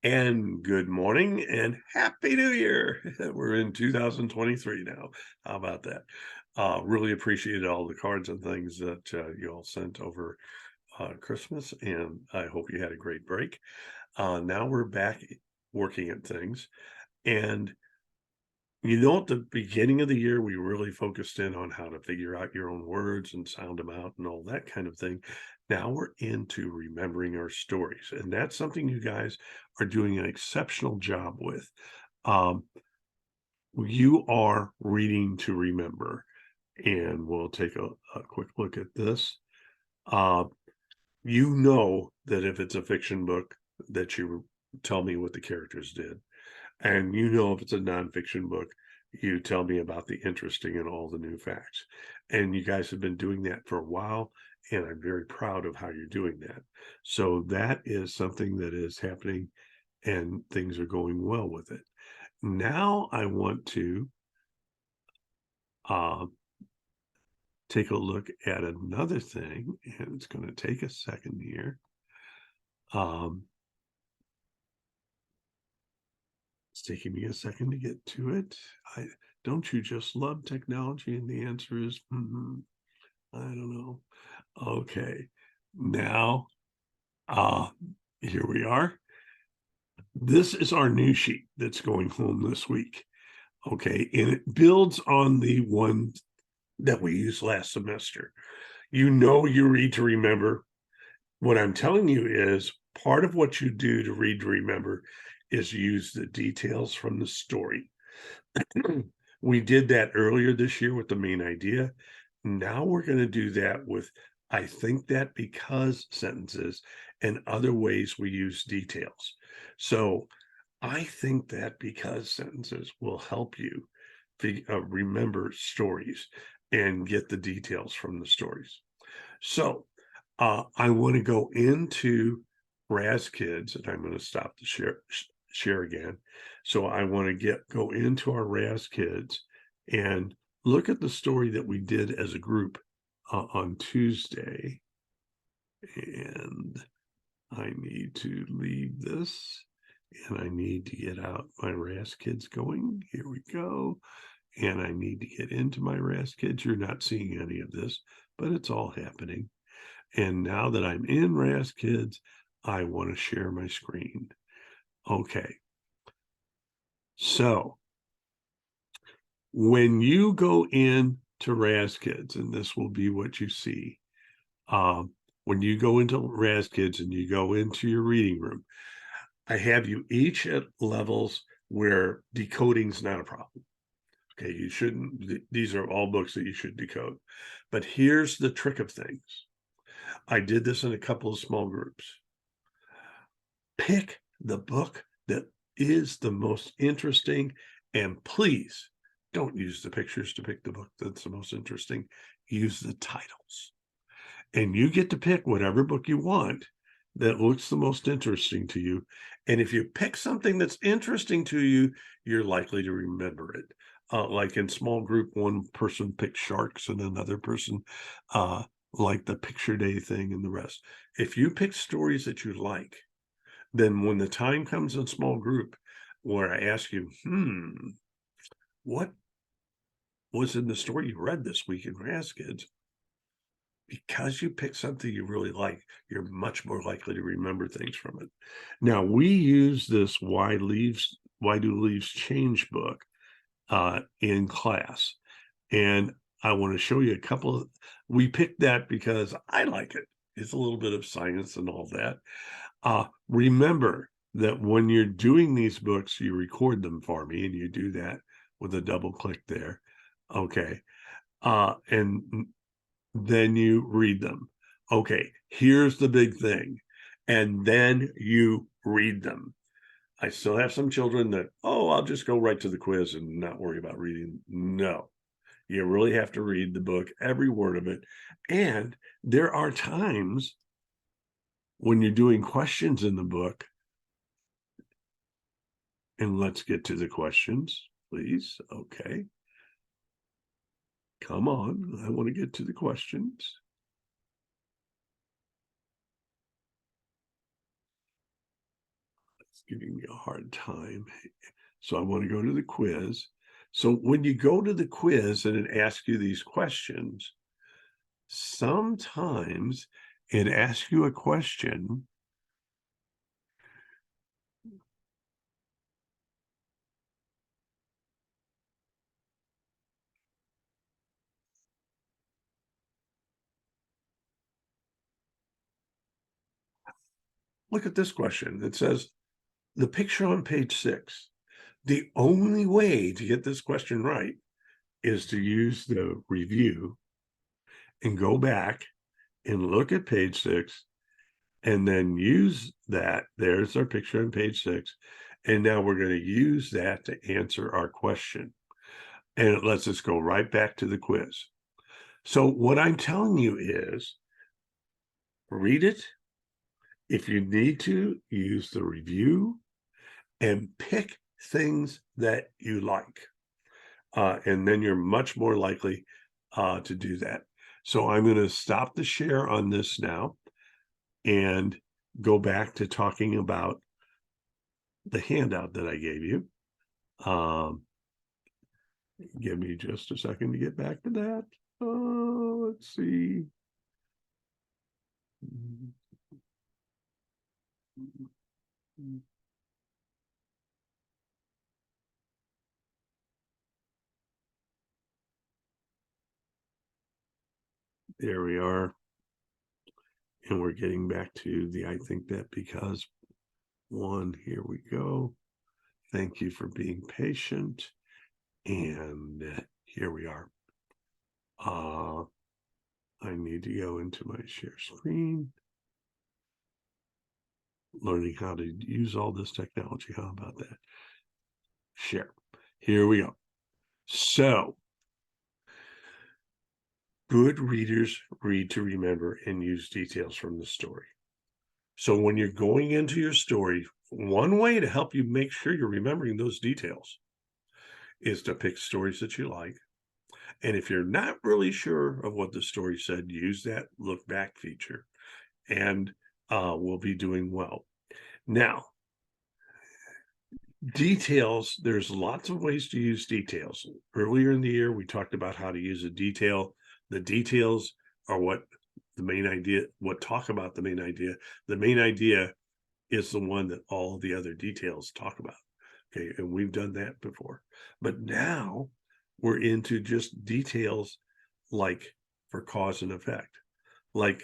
And good morning and happy new year. We're in 2023 now. How about that? Really appreciated all the cards and things that you all sent over Christmas, and I hope you had a great break. Now we're back working at things. And at the beginning of the year, we really focused in on how to figure out your own words and sound them out and all that kind of thing. Now we're into remembering our stories, and that's something you guys are doing an exceptional job with. Um, you are reading to remember, and we'll take a quick look at this. Uh, you know that if it's a fiction book, that you tell me what the characters did. And if it's a nonfiction book, you tell me about the interesting and all the new facts. And you guys have been doing that for a while, and I'm very proud of how you're doing that. So that is something that is happening, and things are going well with it. Now I want to uh, take a look at another thing, and it's going to take a second here. Um, It's taking me a second to get to it. Don't you just love technology? And the answer is, I don't know. Okay, now, uh, here we are. This is our new sheet that's going home this week. Okay, and it builds on the one that we used last semester. You read to remember. What I'm telling you is part of what you do to read to remember is use the details from the story. We did that earlier this year with the main idea. Now we're going to do that with I think that because sentences and other ways we use details. So I think that because sentences will help you remember stories and get the details from the stories. So I want to go into Raz Kids, and I'm going to stop the share again. So I want to go into our Raz Kids and look at the story that we did as a group on Tuesday. And I need to leave this, and I need to get out my Raz Kids going. Here we go. And I need to get into my Raz Kids. You're not seeing any of this, but it's all happening. And now that I'm in Raz Kids, I want to share my screen. Okay. So when you go in to Raz Kids, and this will be what you see, when you go into Raz Kids and you go into your reading room, I have you each at levels where decoding's not a problem. Okay, you shouldn't, these are all books that you should decode. But here's the trick of things. I did this in a couple of small groups. Pick the book that is the most interesting, and please don't use the pictures to pick the book that's the most interesting. Use the titles. And you get to pick whatever book you want that looks the most interesting to you. And if you pick something that's interesting to you, you're likely to remember it. Like in small group, one person picked sharks and another person like the picture day thing and the rest. If you pick stories that you like, then when the time comes in small group where I ask you, what was in the story you read this week in Raz Kids? Because you pick something you really like, you're much more likely to remember things from it. Now, we use this Why Do Leaves Change book in class. And I want to show you a couple of, we picked that because I like it. It's a little bit of science and all that. Remember that when you're doing these books, you record them for me, and you do that with a double click there. Okay. And then you read them. Okay, here's the big thing. And then you read them. I still have some children that, I'll just go right to the quiz and not worry about reading. No, you really have to read the book, every word of it. And there are times when you're doing questions in the book, and let's get to the questions, please. Okay. Come on, I want to get to the questions. It's giving me a hard time. So I want to go to the quiz. So when you go to the quiz and it asks you these questions, sometimes it asks you a question look at this question. It says, the picture on page 6. The only way to get this question right is to use the review and go back and look at page 6 and then use that. There's our picture on page 6. And now we're going to use that to answer our question. And it lets us go right back to the quiz. So what I'm telling you is read it. If you need to, use the review and pick things that you like. And then you're much more likely to do that. So I'm going to stop the share on this now and go back to talking about the handout that I gave you. Give me just a second to get back to that. Let's see. There we are. And we're getting back to the I think that because one. Here we go. Thank you for being patient. And here we are. I need to go into my share screen. Learning how to use all this technology. How about that? Share. Here we go. So, good readers read to remember and use details from the story. So when you're going into your story, one way to help you make sure you're remembering those details is to pick stories that you like. And if you're not really sure of what the story said, use that look back feature and we'll be doing well. Now, details, there's lots of ways to use details. Earlier in the year, we talked about how to use a detail. The details are what the main idea, what talk about the main idea. The main idea is the one that all the other details talk about. Okay, and we've done that before. But now we're into just details like for cause and effect. Like,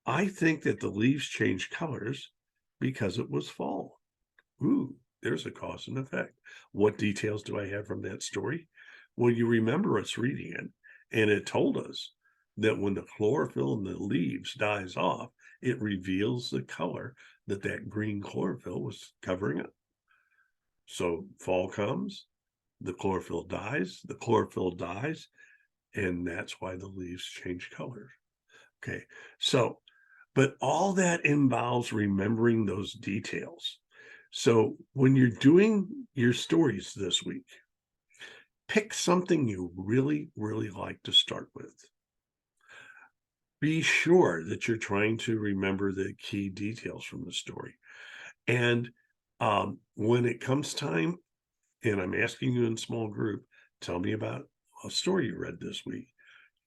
I think that the leaves changed colors because it was fall. Ooh, there's a cause and effect. What details do I have from that story? Well, you remember us reading it, and it told us that when the chlorophyll in the leaves dies off, it reveals the color that green chlorophyll was covering up. So fall comes, the chlorophyll dies, and that's why the leaves change color. Okay, so, but all that involves remembering those details. So when you're doing your stories this week, pick something you really, really like to start with. Be sure that you're trying to remember the key details from the story. And when it comes time, and I'm asking you in small group, tell me about a story you read this week.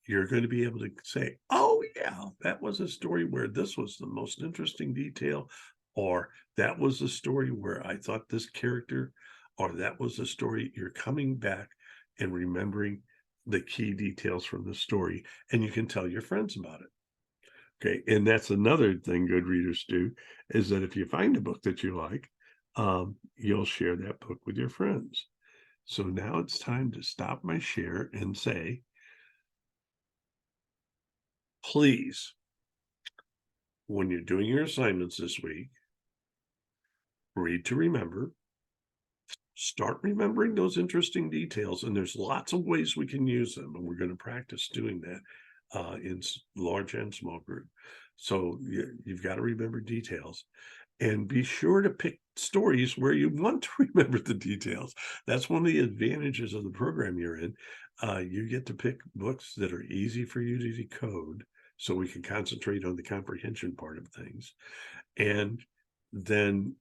You're going to be able to say, oh, yeah, that was a story where this was the most interesting detail, or that was a story where I thought this character, or that was a story. You're coming back and remembering the key details from the story, and you can tell your friends about it. Okay, and that's another thing good readers do, is that if you find a book that you like, you'll share that book with your friends. So now it's time to stop my share and say, please, when you're doing your assignments this week, read to remember, start remembering those interesting details. And there's lots of ways we can use them. And we're going to practice doing that in large and small group. So you've got to remember details. And be sure to pick stories where you want to remember the details. That's one of the advantages of the program you're in. You get to pick books that are easy for you to decode, so we can concentrate on the comprehension part of things. And then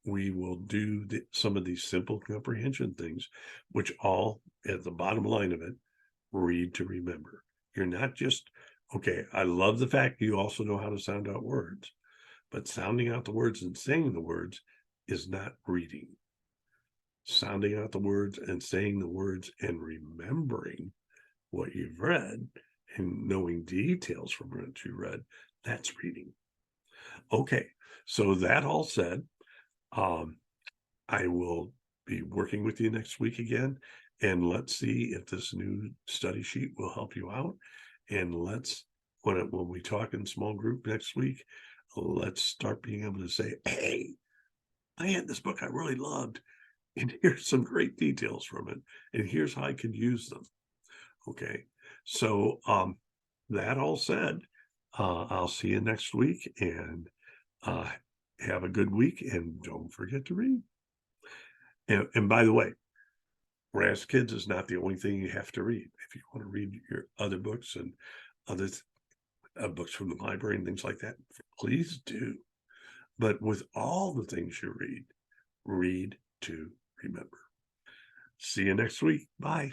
we will do some of these simple comprehension things, which all at the bottom line of it, read to remember. You're not just, okay, I love the fact you also know how to sound out words, but sounding out the words and saying the words is not reading. Sounding out the words and saying the words and remembering what you've read and knowing details from what you read, that's reading. Okay, so that all said, I will be working with you next week again, and let's see if this new study sheet will help you out. And let's, when we talk in small group next week, let's start being able to say, hey, I had this book I really loved, and here's some great details from it, and here's how I could use them. Okay, so that all said, I'll see you next week, and have a good week, and don't forget to read. And by the way, Razz Kids is not the only thing you have to read. If you want to read your other books and other books from the library and things like that, please do. But with all the things you read, read to remember. See you next week. Bye.